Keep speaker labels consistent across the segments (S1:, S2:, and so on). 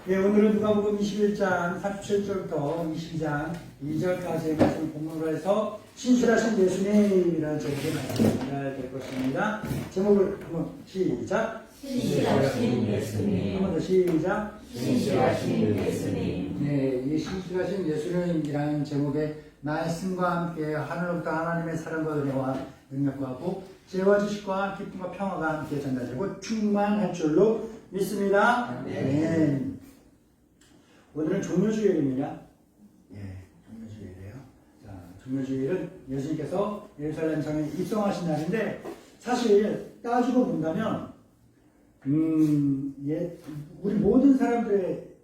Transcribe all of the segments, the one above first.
S1: 예, 오늘은 누가복음 21장 37절부터 22장 2절까지의 말씀을 본문으로 해서 신실하신 예수님이라는 제목의 말씀을 될 것입니다. 제목을 한번 시작.
S2: 신실하신 예수님.
S1: 한번 더 시작.
S2: 신실하신 예수님.
S1: 네, 이 신실하신 예수님이라는 제목의 말씀과 함께 하늘로부터 하나님의 사랑과 은혜와 능력과 복, 죄와 지식과 기쁨과 평화가 함께 전달되고 충만할 줄로 믿습니다. 아멘. 오늘은 종료주일입니다. 예, 종료주일이에요. 자, 종료주일은 예수님께서 예루살렘 성에 입성하신 날인데, 사실 따지고 본다면, 우리 모든 사람들의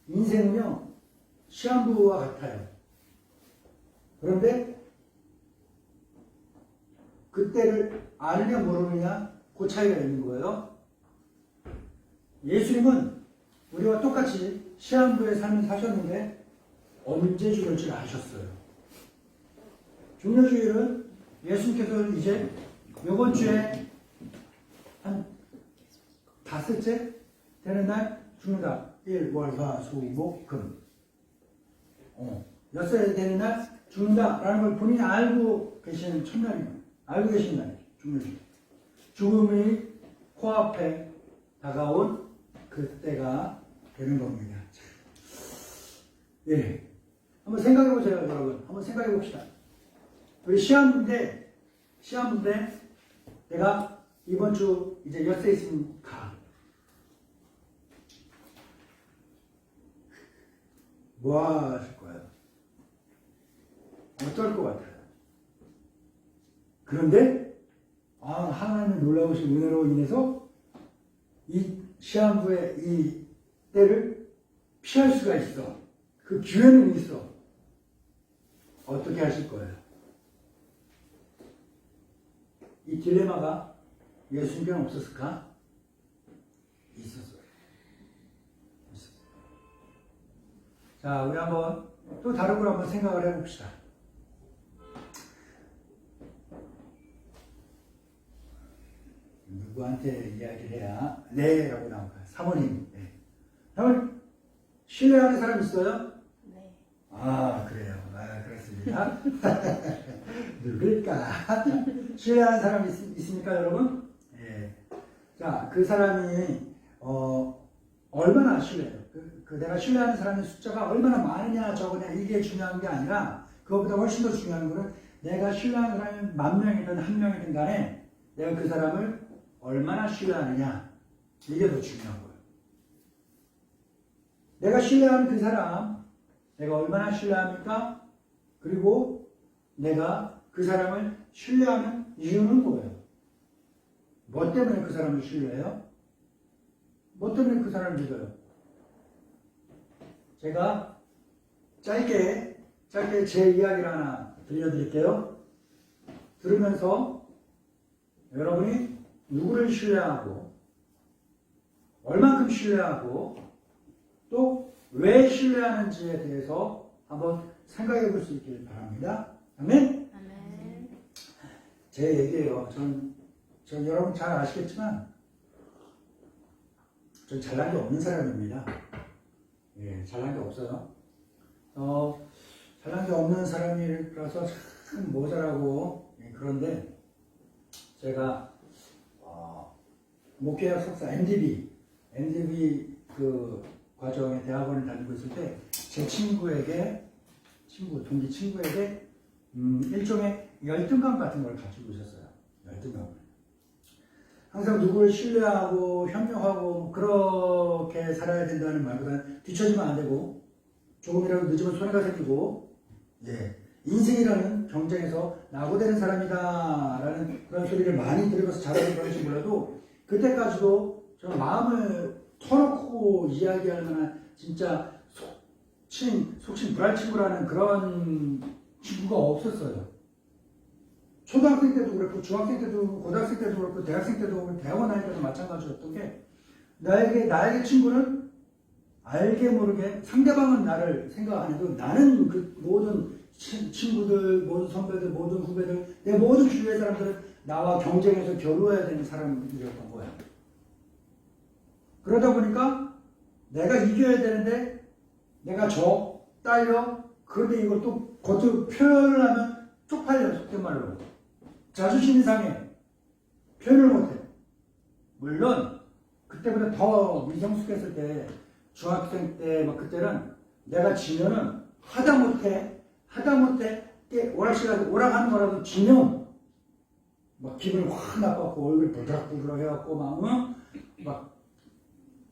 S1: 인생은요, 시한부와 같아요. 그런데, 그때를 알냐 모르느냐, 그 차이가 있는 거예요. 예수님은 우리와 똑같이 시한부의 삶을 사셨는데 언제 죽을 줄 아셨어요. 종료주일은 예수님께서 이제 이번 주에 한 닷새째 되는 날 죽는다. 일, 월, 화, 수, 목, 금. 엿새 되는 날 죽는다라는 걸 본인이 알고 계시는 첫날이에요. 알고 계신 날이에요. 종료주일. 죽음이 코앞에 다가온 그때가 되는 겁니다. 예. 한번 생각해 보세요, 여러분. 한번 생각해 봅시다. 우리 시한부인데, 내가 이번 주 이제 엿새 있으면 가. 뭐 하실 거예요? 어떨 것 같아요? 그런데, 하나님의 놀라우신 은혜로 인해서 이 시한부의 이 때를 피할 수가 있어. 그 기회는 있어. 어떻게 하실 거예요? 이 딜레마가 예수님께는 없었을까? 있었어요. 자, 우리 한번 또 다른 걸 한번 생각을 해봅시다. 누구한테 이야기를 해야 네 라고 나올까요? 사모님. 네. 사모님, 신뢰하는 사람 있어요?
S2: 네.
S1: 그래요. 그렇습니다. 누굴까? 신뢰하는 사람 있습니까, 여러분? 예. 자, 그 사람이 얼마나 신뢰해요? 내가 신뢰하는 사람의 숫자가 얼마나 많으냐 적으냐 이게 중요한 게 아니라, 그것보다 훨씬 더 중요한 거는 내가 신뢰하는 사람이 10,000명이든 1명이든 간에 내가 그 사람을 얼마나 신뢰하느냐, 이게 더 중요한 거예요. 내가 신뢰하는 그 사람, 내가 얼마나 신뢰합니까? 그리고 내가 그 사람을 신뢰하는 이유는 뭐예요? 뭐 때문에 그 사람을 신뢰해요? 뭐 때문에 그 사람을 믿어요? 제가 짧게 제 이야기를 하나 들려드릴게요. 들으면서 여러분이 누구를 신뢰하고, 얼만큼 신뢰하고, 또 왜 신뢰하는지에 대해서 한번 생각해 볼 수 있길 바랍니다. 아멘?
S2: 아멘.
S1: 제 얘기예요. 전 여러분 잘 아시겠지만, 전 잘난 게 없는 사람입니다. 예, 잘난 게 없어요. 잘난 게 없는 사람이라서 참 모자라고, 그런데 제가 목회학 석사 MDB 그 과정에 대학원을 다니고 있을 때 제 동기 친구에게 일종의 열등감 같은 걸 가지고 있었어요. 열등감을. 항상 누구를 신뢰하고 현명하고 그렇게 살아야 된다는 말보다는 뒤처지면 안 되고, 조금이라도 늦으면 손해가 생기고, 인생이라는 경쟁에서 낙오되는 사람이다 라는 그런 소리를 많이 들으면서 자라는 그런지 몰라도, 그때까지도 저는 마음을 터놓고 이야기할 만한 진짜 속신 불알 친구라는 그런 친구가 없었어요. 초등학생 때도 그렇고, 중학생 때도, 고등학생 때도 그렇고, 대학생 때도 그렇고, 대학원 다닐 때도 마찬가지였던 게, 나에게 친구는 알게 모르게 상대방은 나를 생각 안 해도 나는 그 모든 친구들, 모든 선배들, 모든 후배들, 내 모든 주위의 사람들은 나와 경쟁해서 겨루어야 되는 사람들이었던 거야. 그러다 보니까 내가 이겨야 되는데 내가 딸려. 그런데 이걸 또 겉으로 표현을 하면 쪽팔려. 속된 말로 자존심이 상해. 표현을 못해. 물론 그때보다 더 미성숙했을 때 중학생 때 막 그때는 내가 지면은 하다못해 오락하는 거라도 지면 막 기분이 확 나빠갖고 얼굴이 부드럭부드럭 해갖고 막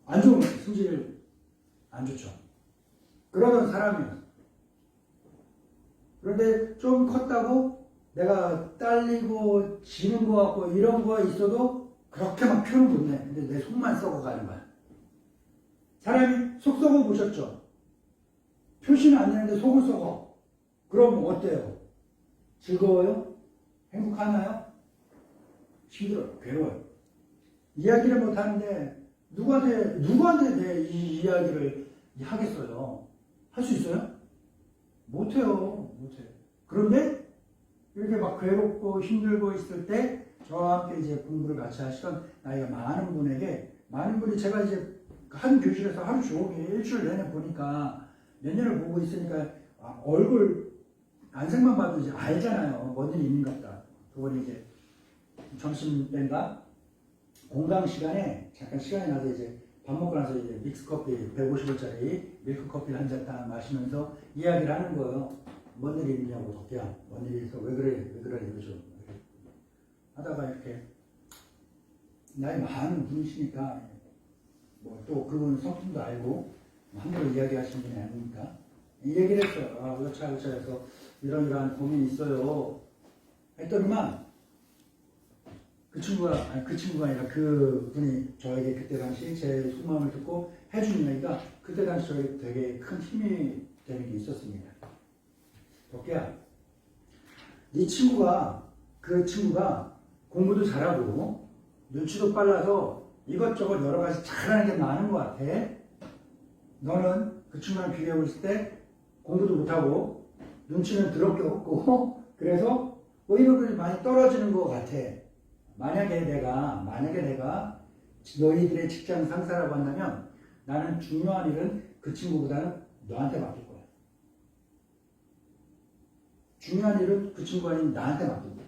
S1: 안 좋은 거예요. 승질 안 좋죠. 그러던 사람이에요. 그런데 좀 컸다고 내가 딸리고 지는 거 같고 이런 거 있어도 그렇게 막 표현 못내. 근데 내 속만 썩어가는 거야. 사람이 속 썩어 보셨죠? 표시는 안 되는데 속은 썩어. 그럼 어때요? 즐거워요? 행복하나요? 힘들어요. 괴로워요. 이야기를 못하는데 누구한테 내 이 이야기를 하겠어요? 할 수 있어요? 못해요. 그런데 이렇게 막 괴롭고 힘들고 있을 때 저와 함께 이제 공부를 같이 하시던 나이가 많은 분이 제가 이제 한 교실에서 하루 종일 일주일 내내 보니까 몇 년을 보고 있으니까 얼굴 안색만 봐도 이제 알잖아요. 뭔 일이 있는가 보다. 그분이 이제 점심 때인가 공강 시간에 잠깐 시간이 나서 이제 밥 먹고 나서 이제 믹스커피 150원짜리 밀크커피를 한 잔 딱 마시면서 이야기를 하는 거예요. 뭔 일이 있냐고. 덕기야 뭔 일이 있어? 왜 그래 이러죠. 하다가 이렇게 나이 많은 분이시니까 뭐 또 그분 성품도 알고 함부로 이야기하시는 분이 아니니까 이 얘기를 했어요. 그렇죠 해서 이러한 고민이 있어요. 했더니만 그 친구가 아니라 그 분이 저에게 그때 당시 제 속마음을 듣고 해준 이야기가 그때 당시 저에게 되게 큰 힘이 되는 게 있었습니다. 덕기야, 그 친구가 공부도 잘하고 눈치도 빨라서 이것저것 여러 가지 잘하는 게 많은 것 같아. 너는 그 친구랑 비교해 봤을 때 공부도 못하고 눈치는 더럽게 없고 그래서 오히려 많이 떨어지는 것 같아. 만약에 내가 너희들의 직장 상사라고 한다면 나는 중요한 일은 그 친구보다는 너한테 맡길 거야. 중요한 일은 그 친구가 아닌 나한테 맡길 거야.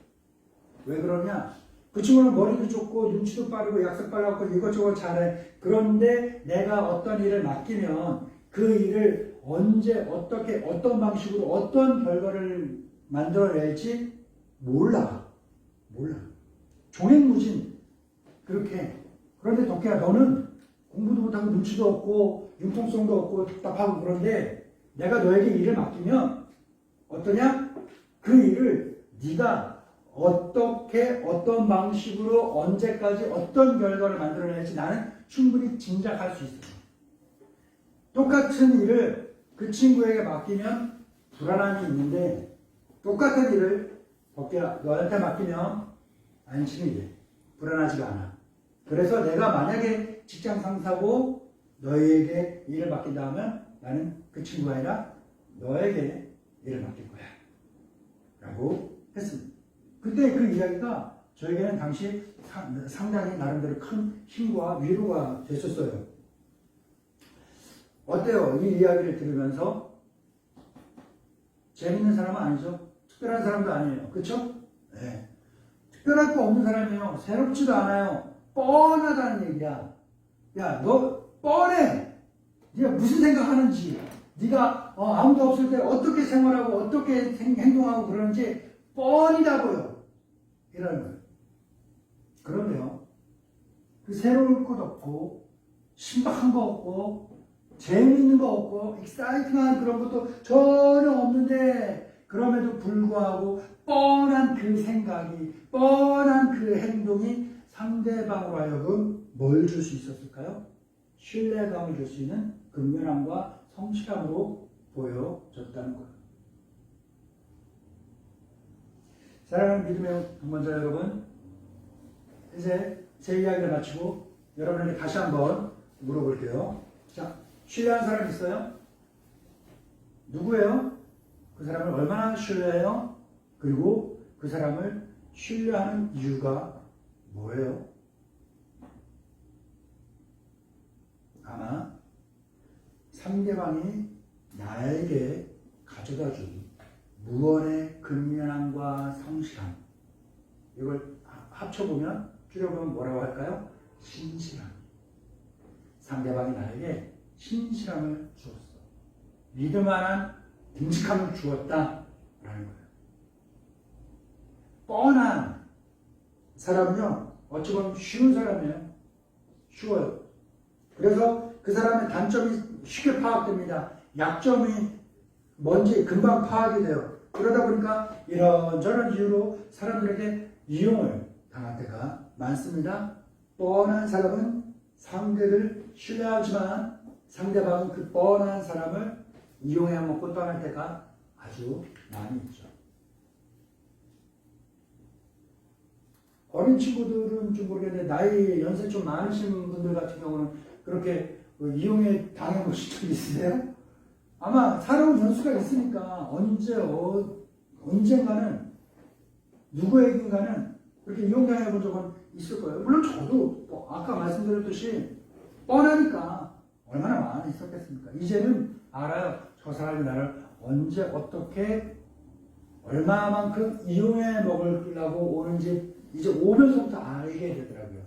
S1: 왜 그러냐? 그 친구는 머리도 좋고 눈치도 빠르고 약속 빨라갖고 이것저것 잘해. 그런데 내가 어떤 일을 맡기면 그 일을 언제 어떻게 어떤 방식으로 어떤 결과를 만들어낼지 몰라. 종횡무진 그렇게. 그런데 덕기야 너는 공부도 못하고 눈치도 없고 융통성도 없고 답답하고 그런데 내가 너에게 일을 맡기면 어떠냐? 그 일을 네가 어떻게 어떤 방식으로 언제까지 어떤 결과를 만들어낼지 나는 충분히 짐작할 수 있어요. 똑같은 일을 그 친구에게 맡기면 불안함이 있는데 똑같은 일을 덕기야 너한테 맡기면 안심이 돼. 불안하지가 않아. 그래서 내가 만약에 직장 상사고 너에게 일을 맡긴다 하면 나는 그 친구가 아니라 너에게 일을 맡길 거야. 라고 했습니다. 그때 그 이야기가 저에게는 당시 상당히 나름대로 큰 힘과 위로가 됐었어요. 어때요? 이 이야기를 들으면서 재밌는 사람은 아니죠. 특별한 사람도 아니에요. 그렇죠? 네. 특별할 거 없는 사람이에요. 새롭지도 않아요. 뻔하다는 얘기야. 야, 너 뻔해. 네가 무슨 생각하는지, 네가 아무도 없을 때 어떻게 생활하고 어떻게 행동하고 그러는지 뻔히다 보여. 이러는 거예요. 그런데요, 그 새로울 것 없고 신박한 거 없고 재미있는 거 없고 익사이팅한 그런 것도 전혀 없는데 그럼에도 불구하고 뻔한 그 생각이 뻔한 그 행동이 상대방으로 하여금 뭘 줄 수 있었을까요? 신뢰감을 줄 수 있는 근면함과 성실함으로 보여졌다는 거예요. 사랑하는 믿음의 동반자 여러분, 이제 제 이야기를 마치고 여러분에게 다시 한번 물어볼게요. 자, 신뢰하는 사람 있어요? 누구예요? 그 사람을 얼마나 신뢰해요? 그리고 그 사람을 신뢰하는 이유가 뭐예요? 아마 상대방이 나에게 가져다 준 무언의 근면함과 성실함, 이걸 합쳐보면, 줄여보면 뭐라고 할까요? 신실함. 상대방이 나에게 신실함을 주었어. 믿을만한 듬직함을 주었다라는 거예요. 뻔한 사람은요, 어찌 보면 쉬운 사람이에요. 쉬워요. 그래서 그 사람의 단점이 쉽게 파악됩니다. 약점이 뭔지 금방 파악이 돼요. 그러다 보니까 이런저런 이유로 사람들에게 이용을 당할 때가 많습니다. 뻔한 사람은 상대를 신뢰하지만 상대방은 그 뻔한 사람을 이용해 먹고 떠날 때가 아주 많이 있죠. 어린 친구들은 좀 모르겠는데 나이 연세 좀 많으신 분들 같은 경우는 그렇게 이용에 당해보신 적 있으세요? 아마 살아온 연수가 있으니까 언젠가는 누구에겐가는 그렇게 이용당해 본 적은 있을 거예요. 물론 저도 아까 말씀드렸듯이 뻔하니까 얼마나 많이 있었겠습니까? 이제는 알아요. 저 사람이 나를 언제 어떻게 얼마만큼 이용해 먹으려고 오는지 이제 오면서부터 알게 되더라고요.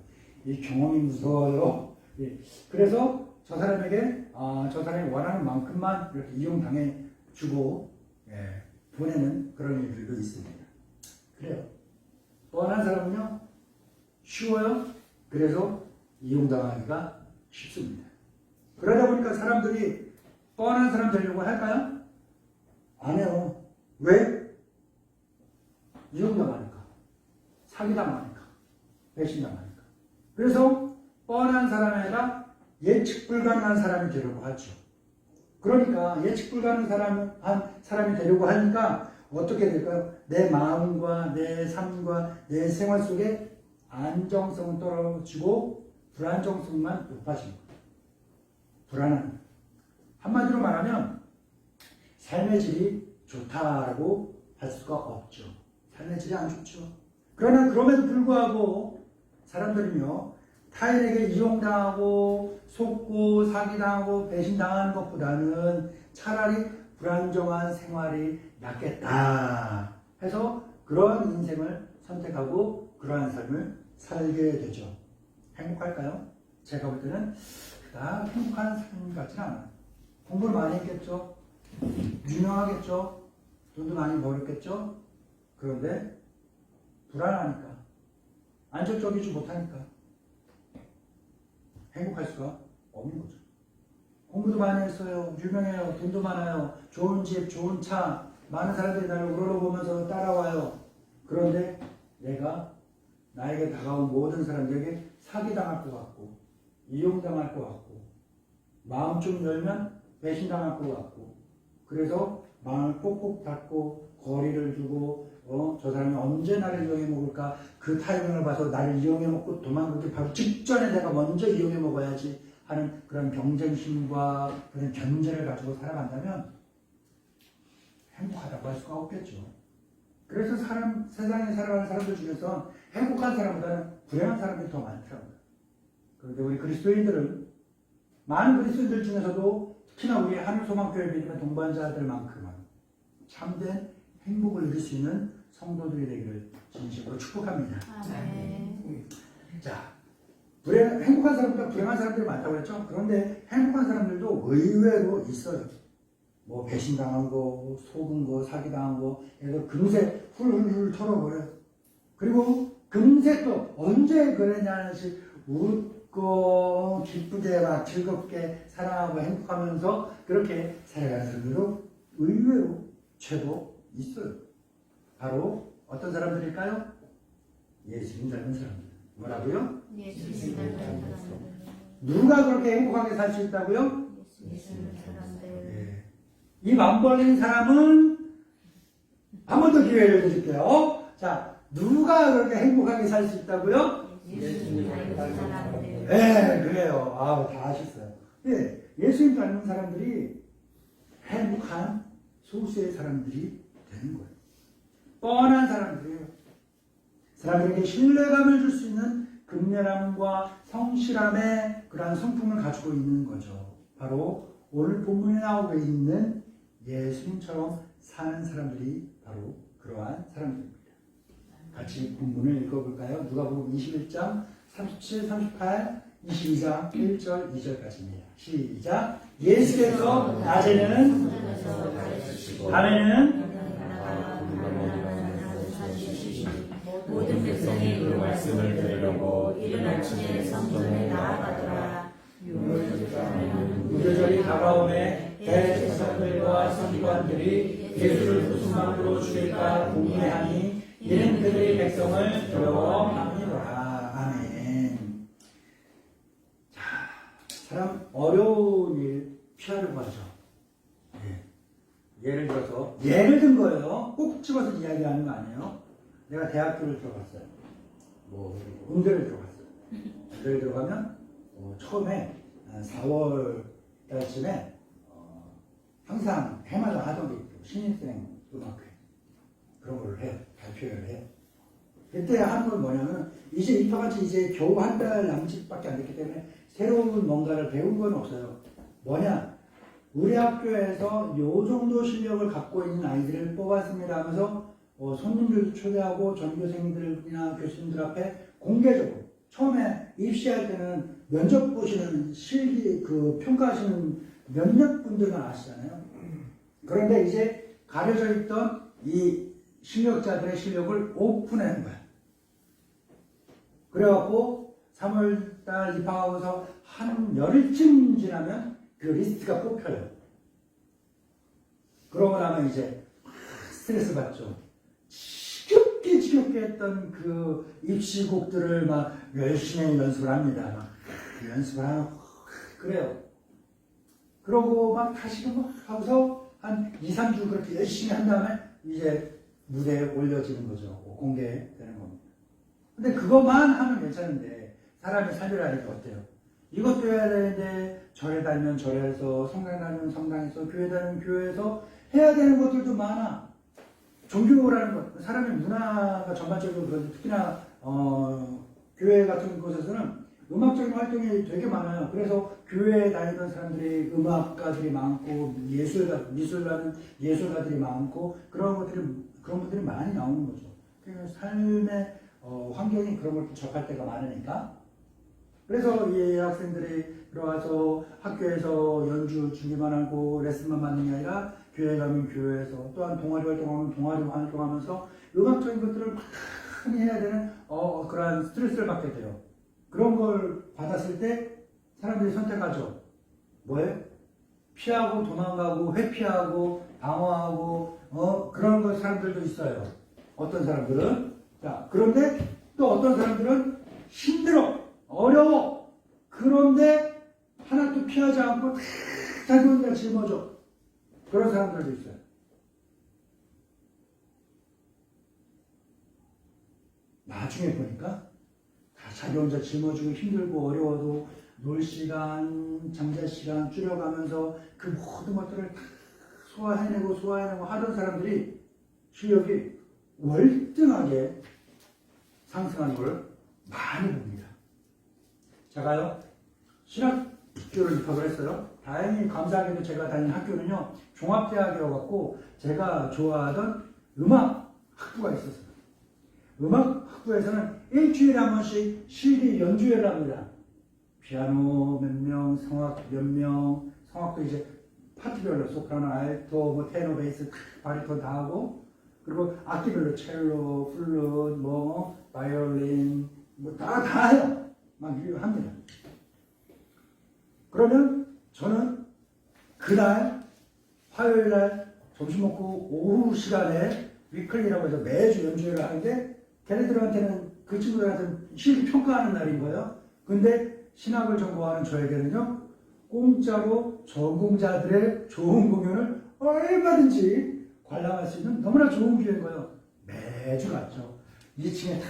S1: 이 경험이 무서워요. 예. 그래서 저 사람에게 저 사람이 원하는 만큼만 이렇게 이용당해 주고 보내는 그런 일들도 있습니다. 그래요. 뻔한 사람은요 쉬워요. 그래서 이용당하기가 쉽습니다. 그러다 보니까 사람들이 뻔한 사람 되려고 할까요? 안 해요. 왜? 이용당하니까, 사기당하니까, 배신당하니까. 그래서 뻔한 사람이 아니라 예측 불가능한 사람이 되려고 하죠. 그러니까 예측 불가능한 사람이 되려고 하니까 어떻게 될까요? 내 마음과 내 삶과 내 생활 속에 안정성은 떨어지고 불안정성만 높아진 거예요. 불안한. 한마디로 말하면 삶의 질이 좋다라고 할 수가 없죠. 삶의 질이 안 좋죠. 그러나 그럼에도 불구하고 사람들은요, 타인에게 이용당하고 속고 사기당하고 배신당하는 것보다는 차라리 불안정한 생활이 낫겠다 해서 그러한 인생을 선택하고 그러한 삶을 살게 되죠. 행복할까요? 제가 볼 때는 그닥 행복한 삶 같지는 않아요. 공부를 많이 했겠죠. 유명하겠죠. 돈도 많이 벌었겠죠. 그런데 불안하니까, 안정적이지 못하니까 행복할 수가 없는 거죠. 공부도 많이 했어요. 유명해요. 돈도 많아요. 좋은 집, 좋은 차, 많은 사람들이 나를 우러러보면서 따라와요. 그런데 내가 나에게 다가온 모든 사람들에게 사기당할 것 같고, 이용당할 것 같고, 마음 좀 열면 배신당할 것 같고, 그래서 마음을 꼭꼭 닫고 거리를 두고 저 사람이 언제 나를 이용해 먹을까, 그 타이밍을 봐서 나를 이용해 먹고 도망가기 바로 직전에 내가 먼저 이용해 먹어야지 하는 그런 경쟁심과 그런 견제를 가지고 살아간다면 행복하다고 할 수가 없겠죠. 그래서 세상에 살아가는 사람들 중에서 행복한 사람보다는 불행한 사람들이 더 많더라고요. 그런데 우리 그리스도인들은, 많은 그리스도인들 중에서도 특히나 우리 하늘소망교회 믿음의 동반자들만큼은 참된 행복을 누릴 수 있는 성도들이 되기를 진심으로 축복합니다.
S2: 아멘.
S1: 자, 행복한 사람보다 불행한 사람들이 많다고 했죠. 그런데 행복한 사람들도 의외로 있어요. 뭐 배신당한 거, 속은 거, 사기당한 거, 그래서 금세 훌훌훌 털어버려요. 그리고 금세 또 언제 그랬냐는 식 웃고 기쁘게 막 즐겁게 사랑하고 행복하면서 그렇게 살아가는 사람들도 의외로 최고 있어요. 바로 어떤 사람들일까요? 예수님 닮은 사람들. 뭐라고요?
S2: 예수님 닮은 사람들.
S1: 누가 그렇게 행복하게 살 수 있다고요?
S2: 예수님 사람들.
S1: 예. 이 맘벌린 사람은 한 번 더 기회를 드릴게요. 자, 누가 그렇게 행복하게 살 수 있다고요?
S2: 예수님 닮은 사람들.
S1: 네, 그래요. 다 아셨어요. 예, 예수님 닮은 사람들이 행복한 소수의 사람들이 되는 거예요. 뻔한 사람들이에요. 사람들에게 신뢰감을 줄 수 있는 근면함과 성실함의 그러한 성품을 가지고 있는 거죠. 바로 오늘 본문에 나오고 있는 예수님처럼 사는 사람들이 바로 그러한 사람들입니다. 같이 본문을 읽어볼까요? 누가복음 21장 37, 38, 22장 1절, 2절까지입니다. 시작. 예수께서 낮에는 밤에는
S2: 모든 백성이 그 말씀을 들으려고 이른 아침에 성전에 나아가더라.
S1: 유대절이 다가오매 대제사장들과 선지관들이 예수를 무슨 말로 죽일까 궁금해하니 이는 그들의 백성을 두려워함이로라. 아멘. 자, 사람 어려운 일 피하려고 하죠. 예를 든 거예요. 꼭 집어서 이야기하는 거 아니에요. 내가 대학교를 들어갔어요. 음대를 들어갔어요. 음대를 들어가면 처음에 4월 달쯤에 항상 해마다 하던 게 있고 신입생 음악회 그런 걸 해요. 발표를 해요. 그때 하는 건 뭐냐면 이제 입학한 지 이제 겨우 한 달 남짓밖에 안 됐기 때문에 새로운 뭔가를 배운 건 없어요. 뭐냐? 우리 학교에서 요 정도 실력을 갖고 있는 아이들을 뽑았습니다 하면서 손님들도 초대하고 전교생들이나 교수님들 앞에 공개적으로 처음에 입시할 때는 면접 보시는 실기 그 평가하시는 몇몇 분들만 아시잖아요. 그런데 이제 가려져 있던 이 실력자들의 실력을 오픈하는 거야. 그래갖고 3월달 입학하고서 한 열흘쯤 지나면 그 리스트가 뽑혀요. 그러고 나면 이제 스트레스 받죠. 지겹게 했던 그 입시곡들을 막 열심히 연습을 합니다. 막 연습을 하고 그래요. 그러고 막 다시 막 하고서 한 2, 3주 그렇게 열심히 한 다음에 이제 무대에 올려지는 거죠. 공개되는 겁니다. 근데 그것만 하면 괜찮은데 사람이 살려라니까 어때요? 이것도 해야 되는데 절에 다니면 절에서 성당에 다니면 성당에서 교회 다니면 교회에서 해야 되는 것들도 많아. 종교라는 것, 사람의 문화가 전반적으로 그런데 특히나 교회 같은 곳에서는 음악적인 활동이 되게 많아요. 그래서 교회에 다니던 사람들이 음악가들이 많고 예술가들이 많고 그런 분들이 많이 나오는 거죠. 그래서 삶의 환경이 그런 걸 접할 때가 많으니까. 그래서 이 학생들이 들어와서 학교에서 연주 주기만 하고 레슨만 받는 게 아니라 교회 가면 교회에서 또한 동아리 활동하면 동아리 활동하면서 음악적인 것들을 많이 해야 되는 그러한 스트레스를 받게 돼요. 그런 걸 받았을 때 사람들이 선택하죠. 뭐예요? 피하고 도망가고 회피하고 방어하고 그런 거 사람들도 있어요. 어떤 사람들은 자 그런데 또 어떤 사람들은 힘들어 어려워 그런데 하나도 피하지 않고 자기 혼자 짊어져 그런 사람들도 있어요. 나중에 보니까 다 자기 혼자 짊어지고 힘들고 어려워도 놀 시간, 잠잘 시간 줄여가면서 그 모든 것들을 다 소화해내고 하던 사람들이 실력이 월등하게 상승하는 걸 많이 봅니다. 제가요, 신학교를 입학을 했어요. 다행히 감사하게도 제가 다닌 학교는요, 종합대학이어갖고 제가 좋아하던 음악 학부가 있었어요. 음악 학부에서는 일주일에 한 번씩 CD 연주회를 합니다. 피아노 몇 명, 성악 몇 명, 성악도 이제 파트별로 소프라노, 알토, 뭐 테너, 베이스, 바리톤 다 하고 그리고 악기별로 첼로, 플룻, 뭐 바이올린 뭐 다 해요. 막 합니다. 그러면 저는 그날 화요일날 점심 먹고 오후 시간에 위클리라고 해서 매주 연주회를 하는데 걔네들한테는 그 친구들한테는 실기 평가하는 날인 거예요. 근데 신학을 전공하는 저에게는요 공짜로 전공자들의 좋은 공연을 얼마든지 관람할 수 있는 너무나 좋은 기회인 거예요. 매주 갔죠. 2층에 다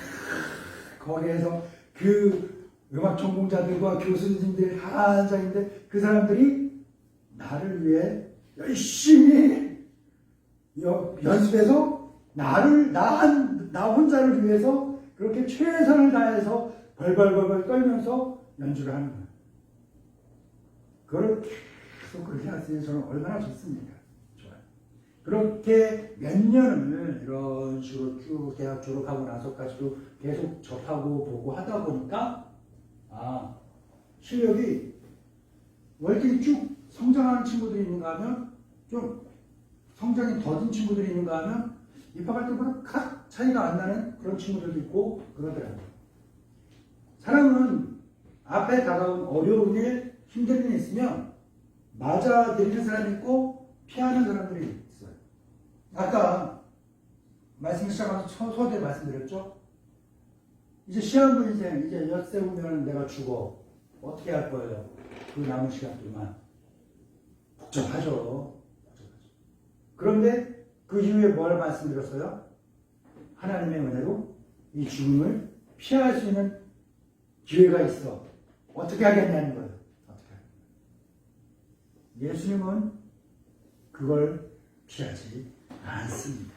S1: 거기에서 그 음악 전공자들과 교수님들이 다 앉아있는데 그 사람들이 나를 위해 열심히 연습해서 나 혼자를 위해서 그렇게 최선을 다해서 벌벌벌 떨면서 연주를 하는 거예요. 그걸 계속 그렇게 하시니 저는 얼마나 좋습니까? 좋아요. 그렇게 몇 년을 이런 식으로 쭉 대학 졸업하고 나서까지도 계속 접하고 보고 하다 보니까 실력이 월등히 쭉 성장하는 친구들이 있는가 하면 좀 성장이 더딘 친구들이 있는가 하면 입학할 때보다 각 차이가 안 나는 그런 친구들도 있고 그러더라고요. 사람은 앞에 다가온 어려운 일, 힘든 일이 있으면 맞아들이는 사람이 있고 피하는 사람들이 있어요. 아까 말씀 시작하면서 서두에 말씀드렸죠? 이제 시한부 인생, 이제 엿새우면 내가 죽어. 어떻게 할 거예요? 그 남은 시간 동안. 복잡하죠. 그런데 그 이후에 뭘 말씀드렸어요? 하나님의 은혜로 이 죽음을 피할 수 있는 기회가 있어. 어떻게 하겠냐는 거예요. 어떻게 하겠냐. 예수님은 그걸 피하지 않습니다.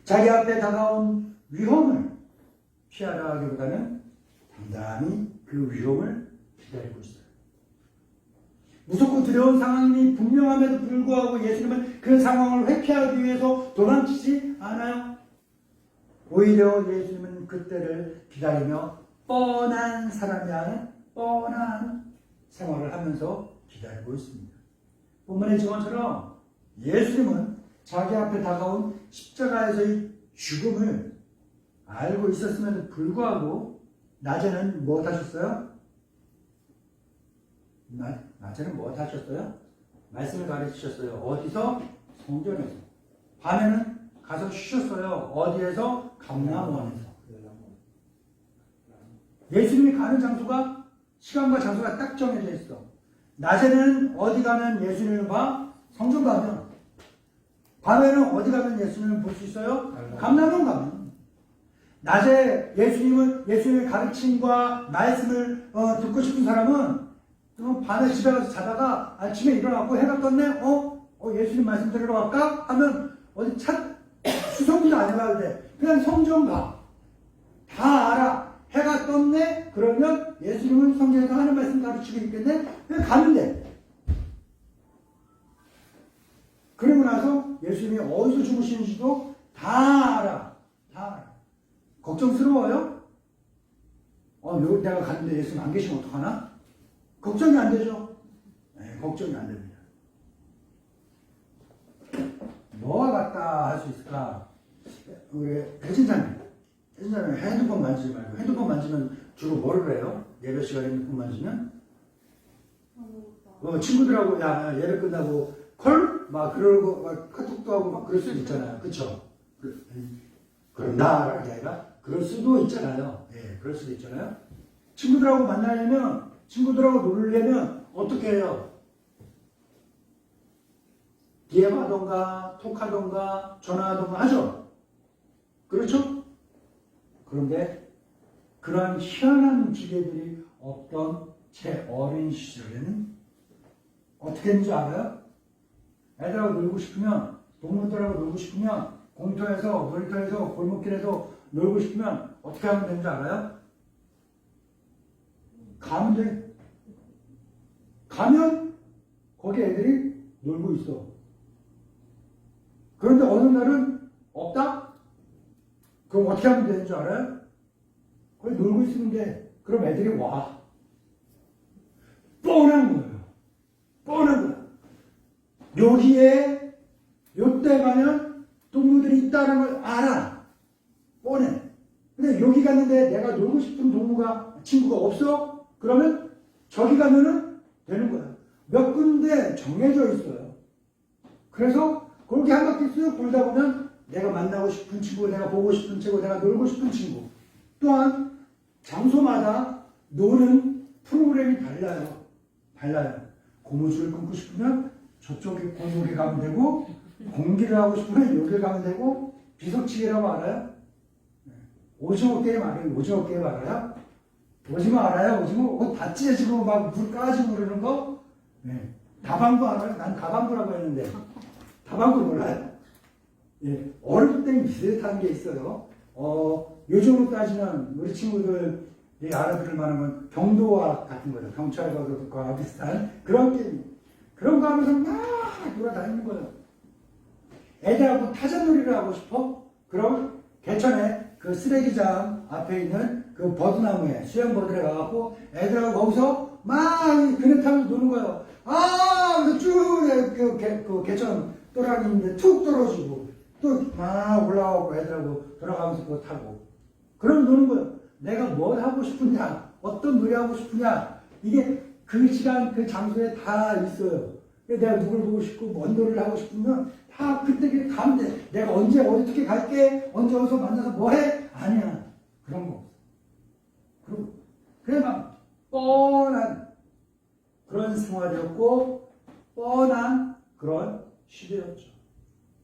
S1: 자기 앞에 다가온 위험을 피하라 하기보다는 당당히 그 위험을 기다리고 있어요. 무섭고 두려운 상황이 분명함에도 불구하고 예수님은 그 상황을 회피하기 위해서 도망치지 않아요. 오히려 예수님은 그때를 기다리며 뻔한 사람이 하는 뻔한 생활을 하면서 기다리고 있습니다. 본문의 증언처럼 예수님은 자기 앞에 다가온 십자가에서의 죽음을 알고 있었음에도 불구하고 낮에는 뭐 하셨어요? 낮에는 뭐 하셨어요? 말씀을 가르치셨어요. 어디서? 성전에서. 밤에는 가서 쉬셨어요. 어디에서? 감람원에서. 예수님이 가는 장소가 시간과 장소가 딱 정해져 있어. 낮에는 어디 가면 예수님을 봐? 성전 가면. 밤에는 어디 가면 예수님을 볼 수 있어요? 감람원 가면. 낮에 예수님의 가르침과 말씀을 듣고 싶은 사람은 밤에 집에 가서 자다가 아침에 일어나고 해가 떴네? 예수님 말씀 들으러 갈까? 하면 어디 수성구도 안 해가도 돼. 그냥 성전 가. 다 알아. 해가 떴네? 그러면 예수님은 성전에서 하는 말씀 가르치고 있겠네? 그냥 가면 돼. 그러고 나서 예수님이 어디서 죽으시는지도 다 알아. 다 알아. 걱정스러워요? 여기 내가 갔는데 예수님 안 계시면 어떡하나? 걱정이 안 되죠? 네, 걱정이 안 됩니다. 뭐와 같다 할 수 있을까? 우리 혜진사님 핸드폰 만지지 말고, 핸드폰 만지면 주로 뭐를 해요? 예배 시간에 핸드폰 만지면? 친구들하고 예배 끝나고 콜? 막 그러고 막 카톡도 하고 막 그럴 수도 있잖아요. 그쵸? 그런다 게 아니라 그럴 수도 있잖아요. 예, 그럴 수도 있잖아요. 친구들하고 만나려면, 친구들하고 놀려면 어떻게 해요? DM 하던가, 톡 하던가, 전화하던가 하죠? 그렇죠? 그런데 그러한 희한한 기계들이 없던 제 어린 시절에는 어떻게 했는지 알아요? 애들하고 놀고 싶으면, 동물들하고 놀고 싶으면, 공터에서, 놀이터에서, 골목길에서 놀고 싶으면 어떻게 하면 되는지 알아요? 가면 돼. 가면 거기 애들이 놀고 있어. 그런데 어느 날은 없다? 그럼 어떻게 하면 되는 줄 알아요? 거기 놀고 있으면 돼. 그럼 애들이 와. 뻔한 거예요. 뻔한 거야. 여기에 요때 가면 동물들이 있다는 걸 알아. 뻔해. 근데 여기 갔는데 내가 놀고 싶은 친구가 없어? 그러면 저기 가면은 되는 거야. 몇 군데 정해져 있어요. 그래서 그렇게 한 바퀴 쓱 돌다 보면 내가 만나고 싶은 친구, 내가 보고 싶은 친구, 내가 놀고 싶은 친구. 또한 장소마다 노는 프로그램이 달라요. 고무줄을 끊고 싶으면 저쪽에 골목에 가면 되고, 공기를 하고 싶으면 여기 가면 되고, 비석치기라고 알아요? 오징어 게임 알아요? 오징어 게임 알아요? 오징어 알아요? 오징어? 다 찢어지고 막 물 까지고 그러는 거? 네. 다방구 알아요? 난 다방구라고 했는데. 다방구 몰라요? 예. 어릴 때 비슷한 게 있어요. 요즘으로 따지면 우리 친구들 이 알아들을 만한 건 경도와 같은 거죠. 경찰과 비슷한 그런 게임. 그런 거 하면서 막 돌아다니는 거예요. 애들하고 타잔놀이를 하고 싶어? 그럼 개천에 그 쓰레기장 앞에 있는 그 버드나무에, 수영버드에 가갖고 애들하고 거기서 막 그네 타면서 노는 거예요. 그래서 쭉 그 개천 또랑이 있는데 툭 떨어지고 또 막 올라가고 애들하고 돌아가면서 그거 타고. 그럼 노는 거예요. 내가 뭘 하고 싶으냐, 어떤 노래 하고 싶으냐, 이게 그 시간 그 장소에 다 있어요. 내가 누굴 보고 싶고 뭔 노래를 하고 싶으면 다 그때 가면 돼. 내가 언제 어떻게 갈게, 언제 어디서 만나서 뭐 해? 아니야. 그런 거 없어. 그리고 그냥 막 뻔한 그런 생활이었고 뻔한 그런 시대였죠.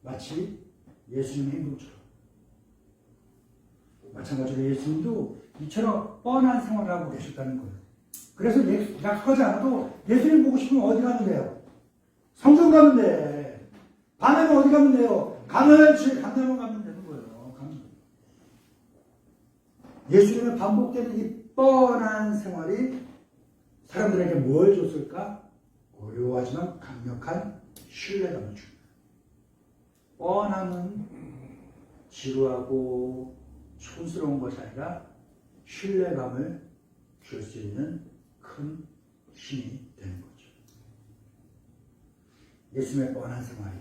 S1: 마치 예수님의 행동처럼. 마찬가지로 예수님도 이처럼 뻔한 생활을 하고 계셨다는 거예요. 그래서 약속하지 않아도 예수님 보고 싶으면 어디 가면 돼요? 성전 가면 돼. 밤에는 어디 가면 돼요? 강남에 가면 되는 거예요. 예수님의 반복되는 이 뻔한 생활이 사람들에게 뭘 줬을까? 고요하지만 강력한 신뢰감을 줍니다. 뻔함은 지루하고 촌스러운 것이 아니라 신뢰감을 줄 수 있는 큰 힘이 되는 거죠. 예수님의 뻔한 생활이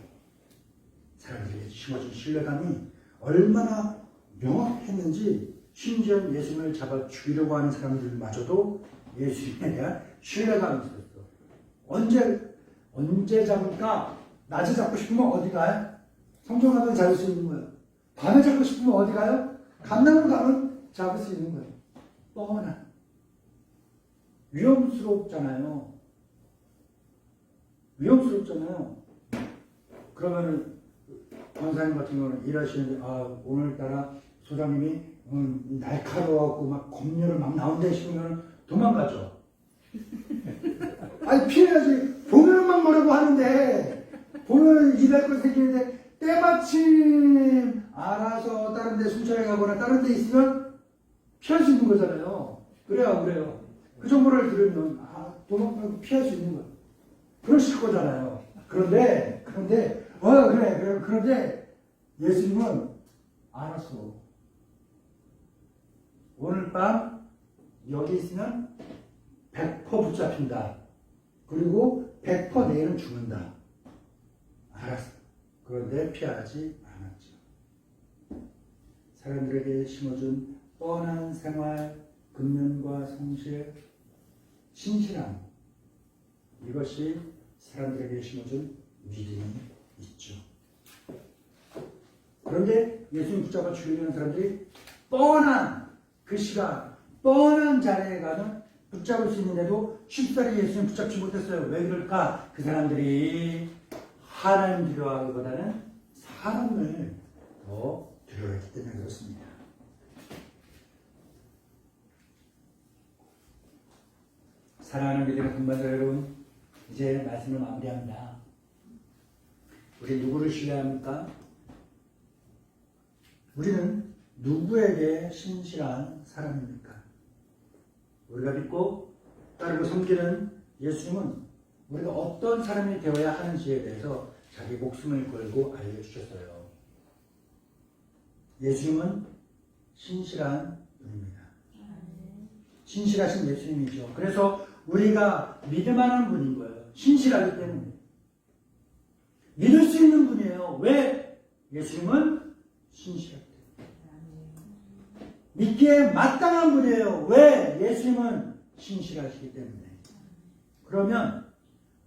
S1: 사람들에게 심어준 신뢰감이 얼마나 명확했는지 심지어 예수님을 잡아 죽이려고 하는 사람들마저도 예수님에 대한 신뢰감이 있었어. 언제 잡을까? 낮에 잡고 싶으면 어디 가요? 성전 가면 잡을 수 있는 거예요. 밤에 잡고 싶으면 어디 가요? 강남으로 가면 잡을 수 있는 거예요. 뻔한. 위험스럽잖아요. 그러면은 권사님 같은 경우는 일하시는데 오늘따라 소장님이 날카로워갖고 막 검열을 막 나온다 싶으면 도망가죠. 피해야지. 보면 막 뭐라고 하는데 보면 일할 거 생기는데 때마침 알아서 다른 데 순찰해 가거나 다른 데 있으면 피할 수 있는 거잖아요. 그래요. 그 정보를 들으면 도망가고 피할 수 있는 거예요. 그러실 거잖아요. 그런데 예수님은 알았어. 오늘 밤 여기 있으면 100% 붙잡힌다. 그리고 100% 내일은 죽는다. 알았어. 그런데 피하지 않았죠. 사람들에게 심어준 뻔한 생활, 근면과 성실, 신실함, 이것이 사람들에게 심어준 믿음이 있죠. 그런데 예수님 붙잡아 죽이려는 사람들이 뻔한 그 시간, 뻔한 자리에 가면 붙잡을 수 있는데도 쉽사리 예수님 붙잡지 못했어요. 왜 그럴까? 그 사람들이 하나님 두려워하기보다는 사람을 더 두려워했기 때문에 그렇습니다. 사랑하는 믿음의 동반자 여러분, 이제 말씀을 마무리합니다. 우리 누구를 신뢰합니까? 우리는 누구에게 신실한 사람입니까? 우리가 믿고 따르고 섬기는 예수님은 우리가 어떤 사람이 되어야 하는지에 대해서 자기 목숨을 걸고 알려주셨어요. 예수님은 신실한 분입니다. 신실하신 예수님이죠. 그래서 우리가 믿을만한 분인 거예요. 신실하기 때문에. 믿을 수 있는 분이에요. 왜? 예수님은 신실하기 때문에. 믿기에 마땅한 분이에요. 왜? 예수님은 신실하시기 때문에. 그러면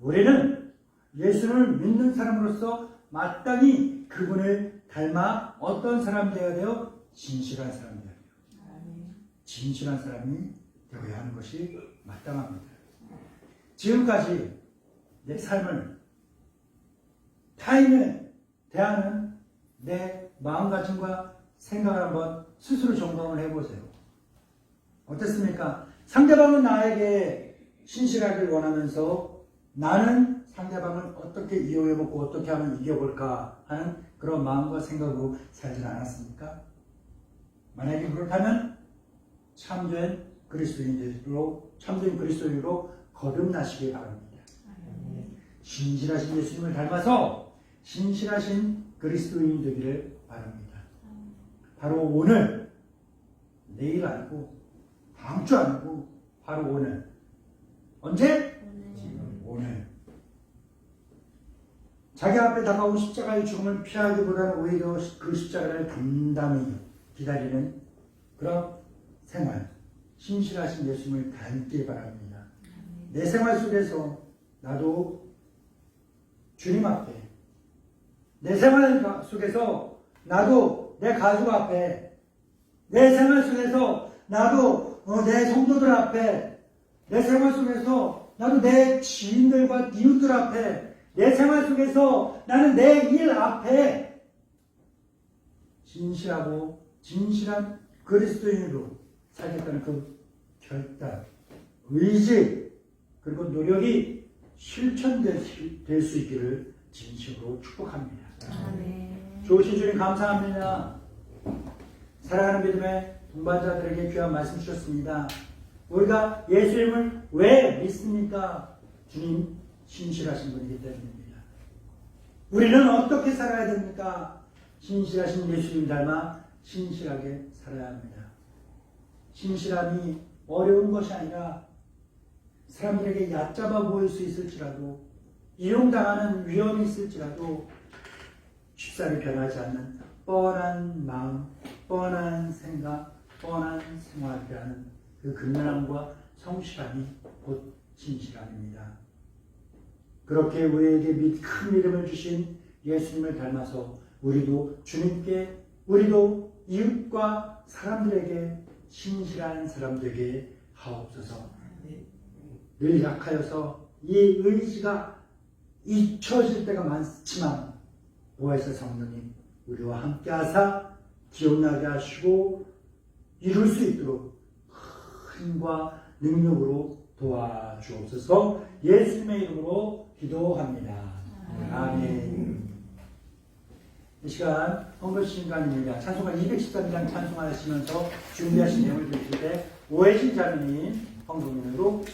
S1: 우리는 예수님을 믿는 사람으로서 마땅히 그분을 닮아 어떤 사람이 되어야 돼요? 진실한 사람이 되어야 돼요. 진실한 사람이 되어야 하는 것이 마땅합니다. 지금까지 내 삶을 타인을 대하는 내 마음가짐과 생각을 한번 스스로 점검을 해보세요. 어땠습니까? 상대방은 나에게 신실하길 원하면서 나는 상대방을 어떻게 이용해보고 어떻게 하면 이겨볼까 하는 그런 마음과 생각으로 살지 않았습니까? 만약에 그렇다면 참된 그리스도인으로 참된 그리스도인으로 거듭나시기 바랍니다. 신실하신 예수님을 닮아서 신실하신 그리스도인이 되기를 바랍니다. 바로 오늘, 내일 아니고 다음 주 아니고 바로 오늘. 언제? 오늘. 자기 앞에 다가온 십자가의 죽음을 피하기보다는 오히려 그 십자가를 담담히 기다리는 그런 생활, 신실하신 예수님을 닮기 바랍니다. 내 생활 속에서 나도 주님 앞에, 내 생활 속에서 나도 내 가족 앞에, 내 생활 속에서 나도 내 성도들 앞에, 내 생활 속에서 나도 내 지인들과 이웃들 앞에, 내 생활 속에서 나는 내 일 앞에 진실하고 진실한 그리스도인으로 살겠다는 그 결단, 의지, 그리고 노력이 실천될 수 있기를 진심으로 축복합니다. 좋으신 주님 감사합니다. 사랑하는 믿음의 동반자들에게 귀한 말씀 주셨습니다. 우리가 예수님을 왜 믿습니까? 주님 신실하신 분이기 때문입니다. 우리는 어떻게 살아야 됩니까? 신실하신 예수님 닮아 신실하게 살아야 합니다. 신실함이 어려운 것이 아니라 사람들에게 얕잡아 보일 수 있을지라도, 이용당하는 위험이 있을지라도 쉽사리 변하지 않는 뻔한 마음, 뻔한 생각, 뻔한 생활이라는 그 근면함과 성실함이 곧 신실함입니다. 그렇게 우리에게 큰 믿음을 주신 예수님을 닮아서 우리도 주님께, 우리도 이웃과 사람들에게 신실한 사람 되게 하옵소서. 늘 약하여서 이 의지가 잊혀질 때가 많지만 보혜사 성령님 우리와 함께 하사 기억나게 하시고 이룰 수 있도록 힘과 능력으로 도와주옵소서. 예수님의 이름으로 기도합니다. 아멘. 이 시간 헌금 시간입니다. 찬송가 213장 찬송하시면서 준비하신 내용을 드릴 때 오해진 자매님 헌금으로